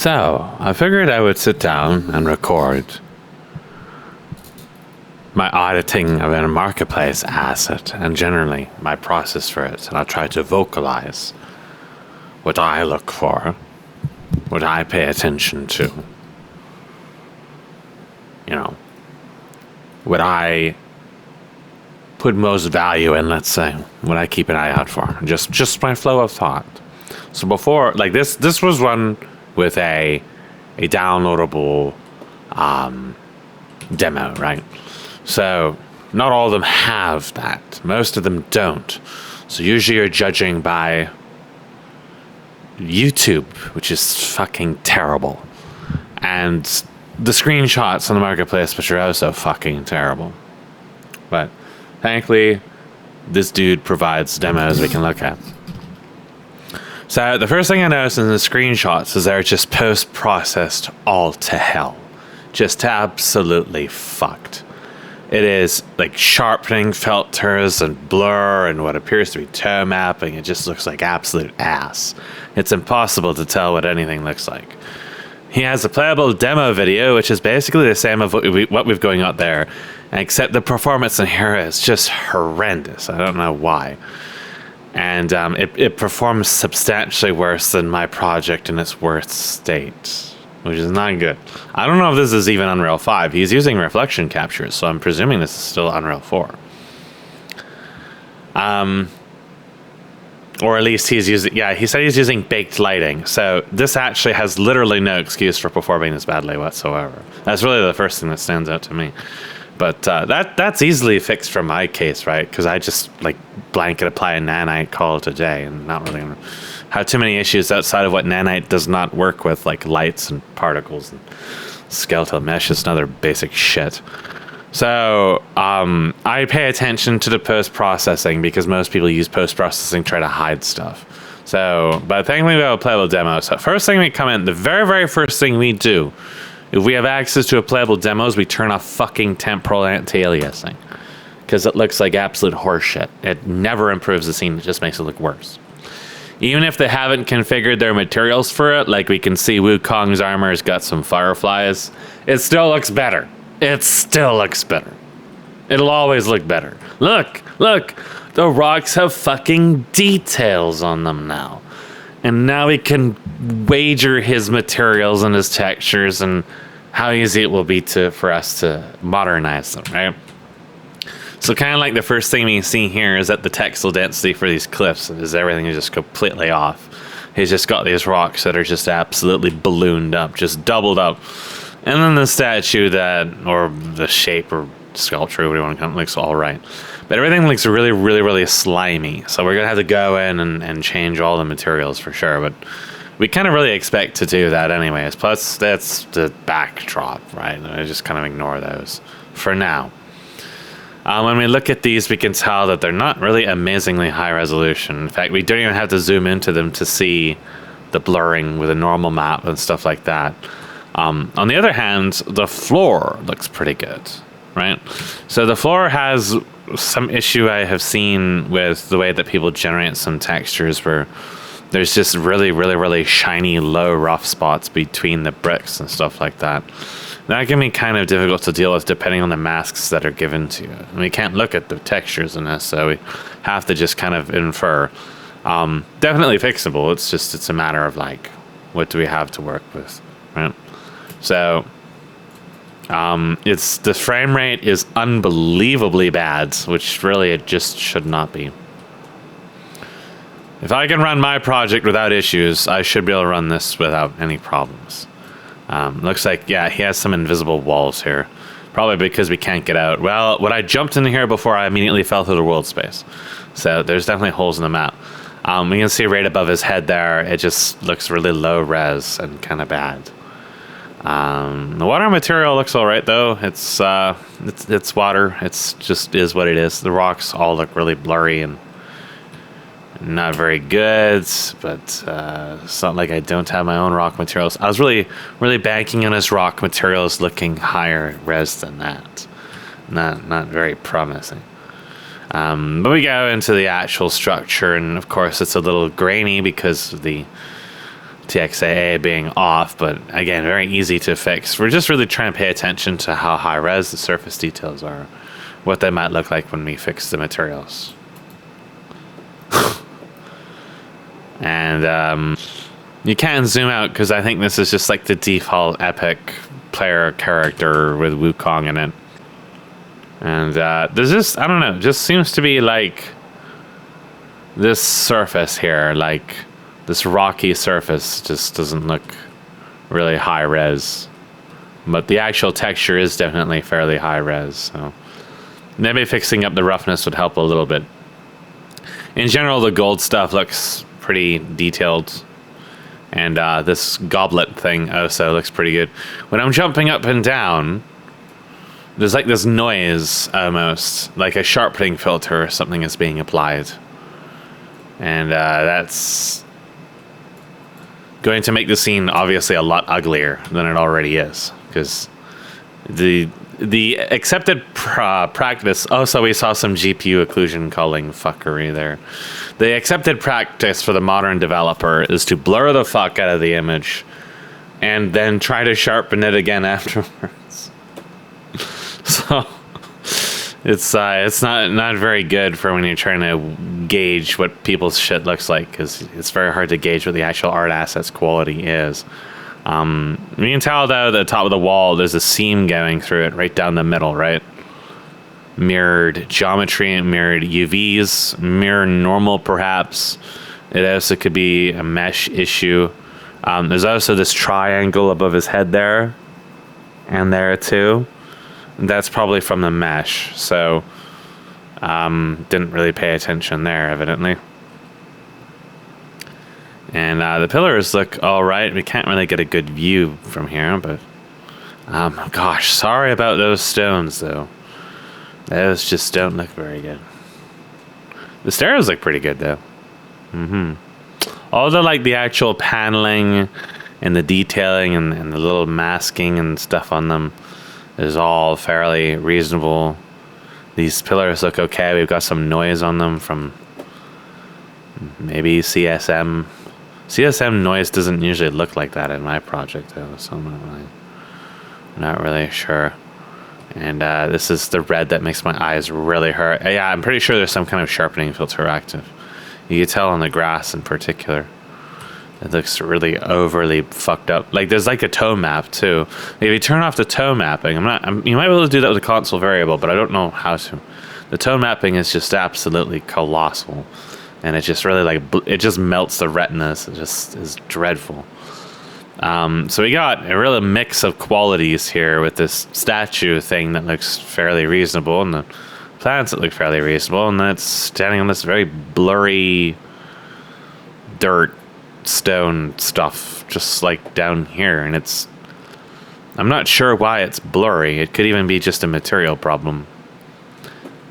So, I figured I would sit down and record my auditing of a marketplace asset and generally my process for it. And I'll try to vocalize what I look for, what I pay attention to. You know, what I put most value in, let's say, what I keep an eye out for. Just my flow of thought. So before, like this was run with a downloadable demo, right? So not all of them have that. Most of them don't. So usually you're judging by YouTube, which is fucking terrible. And the screenshots on the marketplace, which are also fucking terrible. But thankfully, this dude provides demos we can look at. So the first thing I noticed in the screenshots is they're just post-processed all to hell. Just absolutely fucked. It is like sharpening filters and blur and what appears to be toe mapping. It just looks like absolute ass. It's impossible to tell what anything looks like. He has a playable demo video, which is basically the same of what we've going out there, except the performance in here is just horrendous. I don't know why. And it performs substantially worse than my project in its worst state, which is not good. I don't know if this is even Unreal 5. He's using reflection captures, so I'm presuming this is still Unreal 4. Or at least he's using, yeah, he said he's using baked lighting. So this actually has literally no excuse for performing this badly whatsoever. That's really the first thing that stands out to me. But that's easily fixed for my case, right? Because I just like blanket apply a nanite, call it a day, and not really gonna have too many issues outside of what nanite does not work with, like lights and particles and skeletal meshes and other basic shit. So I pay attention to the post-processing because most people use post-processing to try to hide stuff. So, but thankfully we have a playable demo. So first thing we come in, the very, very first thing we do, if we have access to a playable demos, we turn off fucking temporal anti-aliasing. Because it looks like absolute horseshit. It never improves the scene, it just makes it look worse. Even if they haven't configured their materials for it, like we can see Wukong's armor has got some fireflies, it still looks better. It still looks better. It'll always look better. Look, the rocks have fucking details on them now. And now we can wager his materials and his textures and how easy it will be for us to modernize them, right? So kind of like the first thing we see here is that the texel density for these cliffs is everything is just completely off. He's just got these rocks that are just absolutely ballooned up, just doubled up. And then the statue or the shape or sculpture, whatever you want to call it, looks all right. But everything looks really, really, really slimy. So we're going to have to go in and change all the materials for sure. But we kind of really expect to do that anyways. Plus, that's the backdrop, right? I just kind of ignore those for now. When we look at these, we can tell that they're not really amazingly high resolution. In fact, we don't even have to zoom into them to see the blurring with a normal map and stuff like that. On the other hand, the floor looks pretty good, right? So the floor has some issue I have seen with the way that people generate some textures where there's just really, really, really shiny, low, rough spots between the bricks and stuff like that. That can be kind of difficult to deal with depending on the masks that are given to you. And we can't look at the textures in this, so we have to just kind of infer. Definitely fixable. It's a matter of like, what do we have to work with, right? So, the frame rate is unbelievably bad, which really it just should not be. If I can run my project without issues, I should be able to run this without any problems. Looks like, yeah, he has some invisible walls here. Probably because we can't get out. Well, when I jumped into here before, I immediately fell through the world space. So there's definitely holes in the map. We can see right above his head there, it just looks really low res and kind of bad. The water material looks all right though. It's water. It's just is what it is. The rocks all look really blurry and not very good, but it's not like I don't have my own rock materials. I was really, really banking on his rock materials looking higher res than that. Not very promising. But we go into the actual structure, and of course it's a little grainy because of the TXAA being off, but again, very easy to fix. We're just really trying to pay attention to how high res the surface details are, what they might look like when we fix the materials. And you can't zoom out because I think this is just like the default epic player character with Wukong in it. And there's just, I don't know, just seems to be like this surface here, like this rocky surface just doesn't look really high res. But the actual texture is definitely fairly high res, so maybe fixing up the roughness would help a little bit. In general, the gold stuff looks pretty detailed. And this goblet thing also looks pretty good. When I'm jumping up and down, there's like this noise almost, like a sharpening filter or something is being applied. And that's going to make the scene obviously a lot uglier than it already is. Because the accepted practice, also we saw some GPU occlusion culling fuckery there. The accepted practice for the modern developer is to blur the fuck out of the image and then try to sharpen it again afterwards. So it's not very good for when you're trying to gauge what people's shit looks like, because it's very hard to gauge what the actual art asset's quality is. You can tell though, the top of the wall, there's a seam going through it right down the middle, right? Mirrored geometry, mirrored UVs, mirror normal perhaps. It also could be a mesh issue. There's also this triangle above his head there, and there too. That's probably from the mesh, so didn't really pay attention there, evidently. And the pillars look all right. We can't really get a good view from here, but gosh, sorry about those stones, though. Those just don't look very good. The stairs look pretty good, though. All the like the actual paneling and the detailing and the little masking and stuff on them is all fairly reasonable. These pillars look okay. We've got some noise on them from maybe CSM. CSM noise doesn't usually look like that in my project, though, so I'm not really sure. And this is the red that makes my eyes really hurt. Yeah, I'm pretty sure there's some kind of sharpening filter active. You can tell on the grass in particular. It looks really overly fucked up. Like there's like a tone map too. If you turn off the tone mapping, you might be able to do that with a console variable, but I don't know how to. The tone mapping is just absolutely colossal. And it just really like, it just melts the retinas. It just is dreadful. So we got a real mix of qualities here with this statue thing that looks fairly reasonable, and the plants that look fairly reasonable, and then it's standing on this very blurry dirt stone stuff just like down here, and I'm not sure why it's blurry. It could even be just a material problem.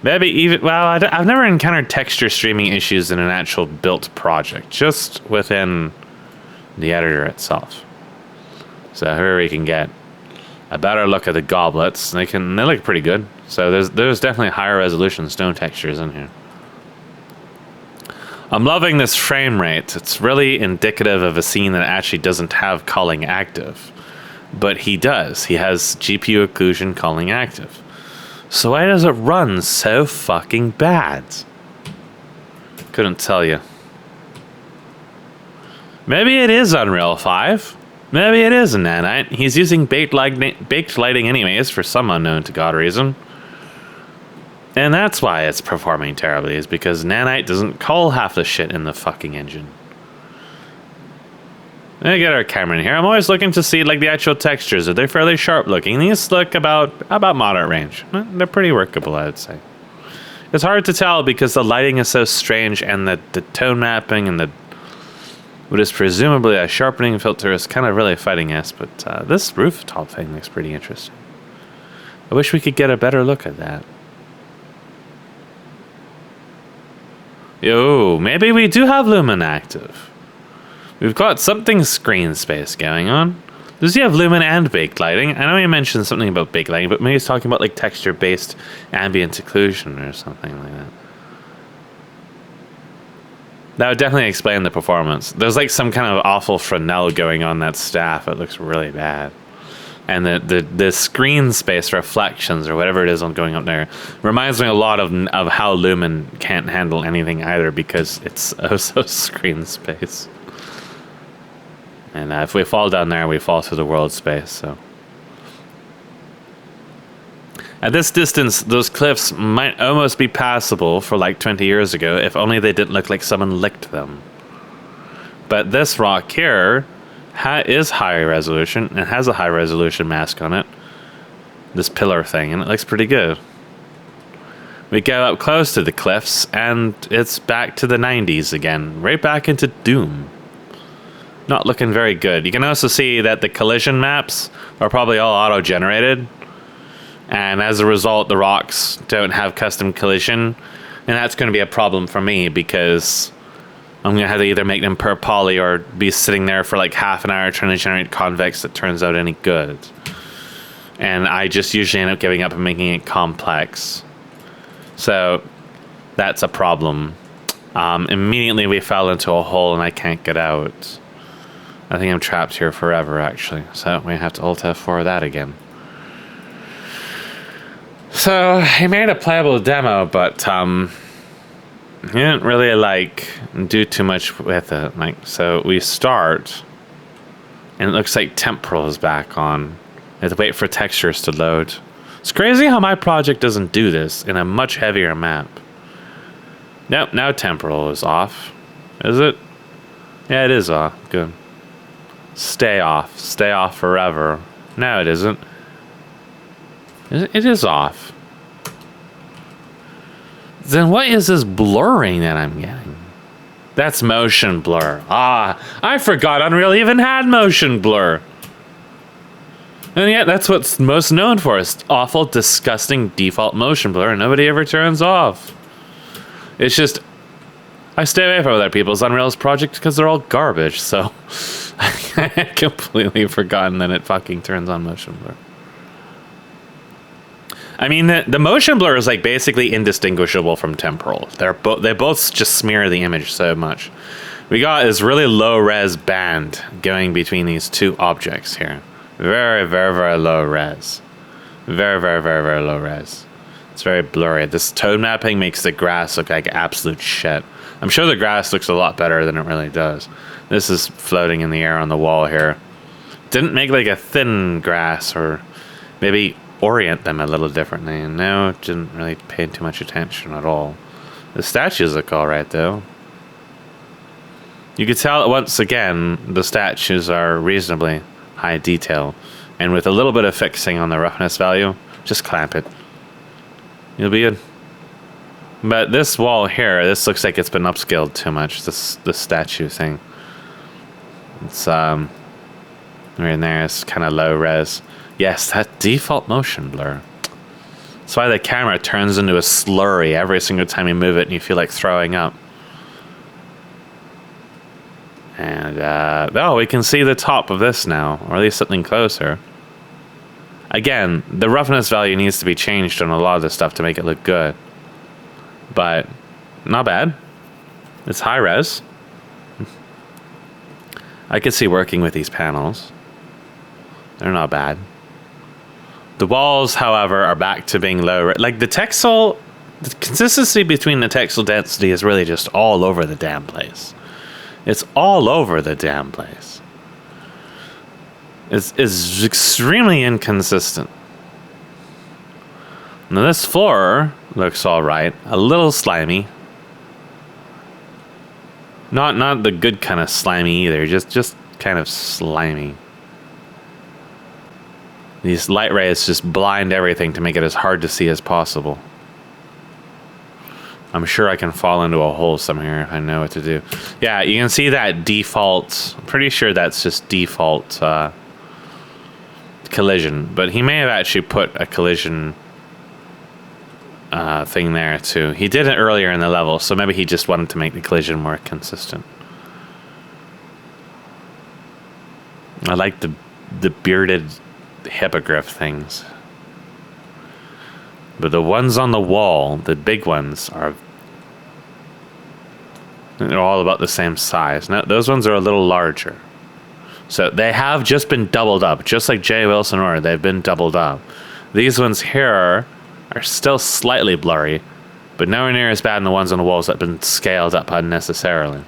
Maybe even, well, I've never encountered texture streaming issues in an actual built project, just within the editor itself. So here we can get a better look at the goblets. They look pretty good. So there's definitely higher resolution stone textures in here. I'm loving this frame rate. It's really indicative of a scene that actually doesn't have culling active. But he does. He has GPU occlusion culling active. So why does it run so fucking bad? Couldn't tell you. Maybe it is Unreal 5. Maybe it is a nanite. He's using baked lighting anyways for some unknown to God reason. And that's why it's performing terribly, is because nanite doesn't cull half the shit in the fucking engine. Let me get our camera in here. I'm always looking to see like the actual textures. Are they fairly sharp looking? These look about moderate range. They're pretty workable, I would say. It's hard to tell because the lighting is so strange, and the tone mapping and what is presumably a sharpening filter is kind of really fighting us. But this rooftop thing looks pretty interesting. I wish we could get a better look at that. Yo, maybe we do have Lumen active. We've got something screen space going on. Does he have Lumen and baked lighting? I know he mentioned something about baked lighting, but maybe he's talking about like texture-based ambient occlusion or something like that. That would definitely explain the performance. There's like some kind of awful Fresnel going on that staff. It looks really bad. And the screen space reflections or whatever it is on going up there reminds me a lot of how Lumen can't handle anything either, because it's so screen space. And if we fall down there, we fall through the world space. So at this distance, those cliffs might almost be passable for like 20 years ago, if only they didn't look like someone licked them. But this rock here is high resolution and has a high resolution mask on it. This pillar thing, and it looks pretty good. We go up close to the cliffs, and it's back to the 90s again, right back into Doom. Not looking very good. You can also see that the collision maps are probably all auto-generated, and as a result, the rocks don't have custom collision, and that's going to be a problem for me, because I'm going to have to either make them per poly or be sitting there for like half an hour trying to generate convex that turns out any good. And I just usually end up giving up and making it complex. So that's a problem. Immediately we fell into a hole and I can't get out. I think I'm trapped here forever, actually. So we have to Alt F4 that again. So he made a playable demo, but he didn't really like do too much with it. Like, so we start, and it looks like temporal is back on. We have to wait for textures to load. It's crazy how my project doesn't do this in a much heavier map. Nope, now temporal is off. Is it? Yeah, it is off. Good. Stay off. Stay off forever. No, it isn't. It is off. Then what is this blurring that I'm getting? That's motion blur. Ah, I forgot Unreal even had motion blur. And yet, that's what's most known for, is awful, disgusting default motion blur, and nobody ever turns off. It's just, I stay away from other people's Unreal's projects because they're all garbage, so I had completely forgotten that it fucking turns on motion blur. I mean, the motion blur is like basically indistinguishable from temporal. They both just smear the image so much. We got this really low res band going between these two objects here. Very, very, very low res. Very, very, very, very low res. It's very blurry. This tone mapping makes the grass look like absolute shit. I'm sure the grass looks a lot better than it really does. This is floating in the air on the wall here. Didn't make like a thin grass, or maybe orient them a little differently. No, didn't really pay too much attention at all. The statues look alright though. You can tell once again the statues are reasonably high detail, and with a little bit of fixing on the roughness value, just clamp it. You'll be good. But this wall here, this looks like it's been upscaled too much, this statue thing. It's right in there, it's kind of low res. Yes, that default motion blur. That's why the camera turns into a slurry every single time you move it and you feel like throwing up. And, oh, we can see the top of this now, or at least something closer. Again, the roughness value needs to be changed on a lot of this stuff to make it look good. But, not bad. It's high res. I could see working with these panels. They're not bad. The walls, however, are back to being low. Like the texel, the consistency between the texel density is really just all over the damn place. It's all over the damn place. It's extremely inconsistent. Now this floor looks all right. A little slimy. Not the good kind of slimy either. Just kind of slimy. These light rays just blind everything to make it as hard to see as possible. I'm sure I can fall into a hole somewhere if I know what to do. Yeah, you can see that default. I'm pretty sure that's just default collision. But he may have actually put a collision thing there too. He did it earlier in the level, so maybe he just wanted to make the collision more consistent. I like the bearded hippogriff things. But the ones on the wall, the big ones, are They're all about the same size. Now, those ones are a little larger. So they have just been doubled up, just like J. Wilson Orr. They've been doubled up. These ones here are still slightly blurry, but nowhere near as bad than the ones on the walls that have been scaled up unnecessarily.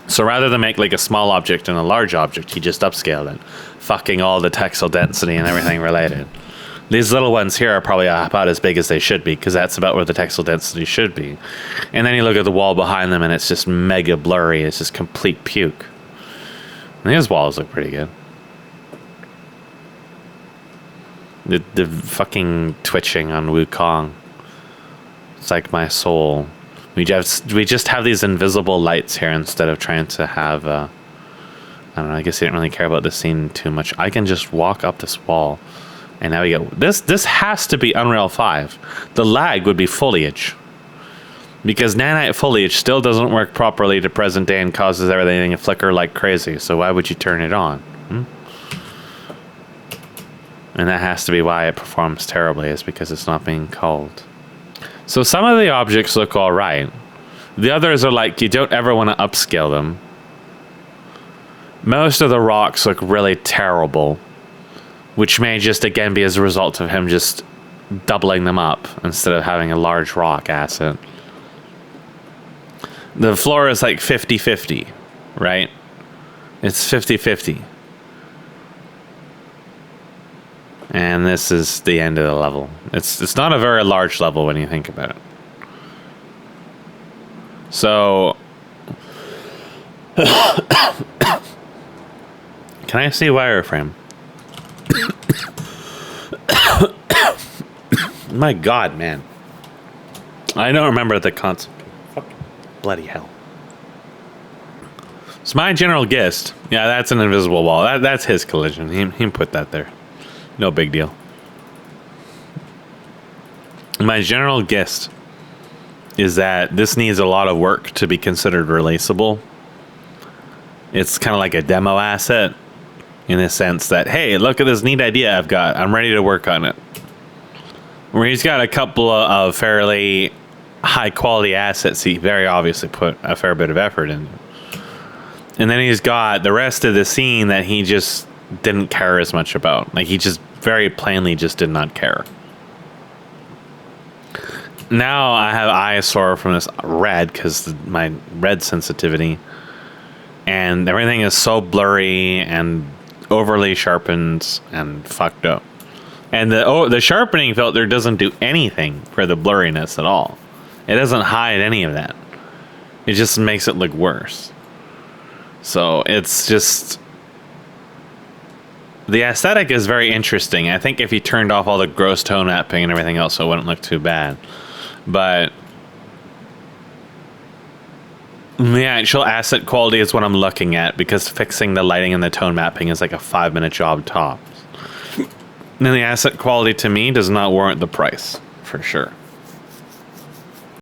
So rather than make like a small object and a large object, he just upscaled it, fucking all the texel density and everything related. These little ones here are probably about as big as they should be, because that's about where the texel density should be. And then you look at the wall behind them and it's just mega blurry. It's just complete puke. And these walls look pretty good. The fucking twitching on Wukong. It's like my soul. We just have these invisible lights here instead of trying to have, I don't know, I guess he didn't really care about the scene too much. I can just walk up this wall. And now we go, this has to be Unreal 5. The lag would be foliage. Because nanite foliage still doesn't work properly to present day and causes everything to flicker like crazy. So why would you turn it on? And that has to be why it performs terribly, is because it's not being called. So some of the objects look all right. The others are like, you don't ever want to upscale them. Most of the rocks look really terrible, which may just again be as a result of him just doubling them up instead of having a large rock asset. The floor is like 50-50, right? It's 50-50. And this is the end of the level. It's not a very large level when you think about it. So can I see wireframe? My God, man. I don't remember the concept. Fucking bloody hell. So my general guess, yeah, that's an invisible wall. That's his collision. He put that there. No big deal. My general guess is that this needs a lot of work to be considered releasable. It's kind of like a demo asset in the sense that, hey, look at this neat idea I've got. I'm ready to work on it. Where he's got a couple of fairly high quality assets he very obviously put a fair bit of effort into. And then he's got the rest of the scene that he just didn't care as much about. Like, he just very plainly just did not care. Now I have eyesore from this red because my red sensitivity, and everything is so blurry and overly sharpened and fucked up. And the sharpening filter doesn't do anything for the blurriness at all. It doesn't hide any of that. It just makes it look worse. So it's just, the aesthetic is very interesting. I think if you turned off all the gross tone mapping and everything else, it wouldn't look too bad. But the actual asset quality is what I'm looking at, because fixing the lighting and the tone mapping is like a 5-minute job tops. And the asset quality to me does not warrant the price, for sure.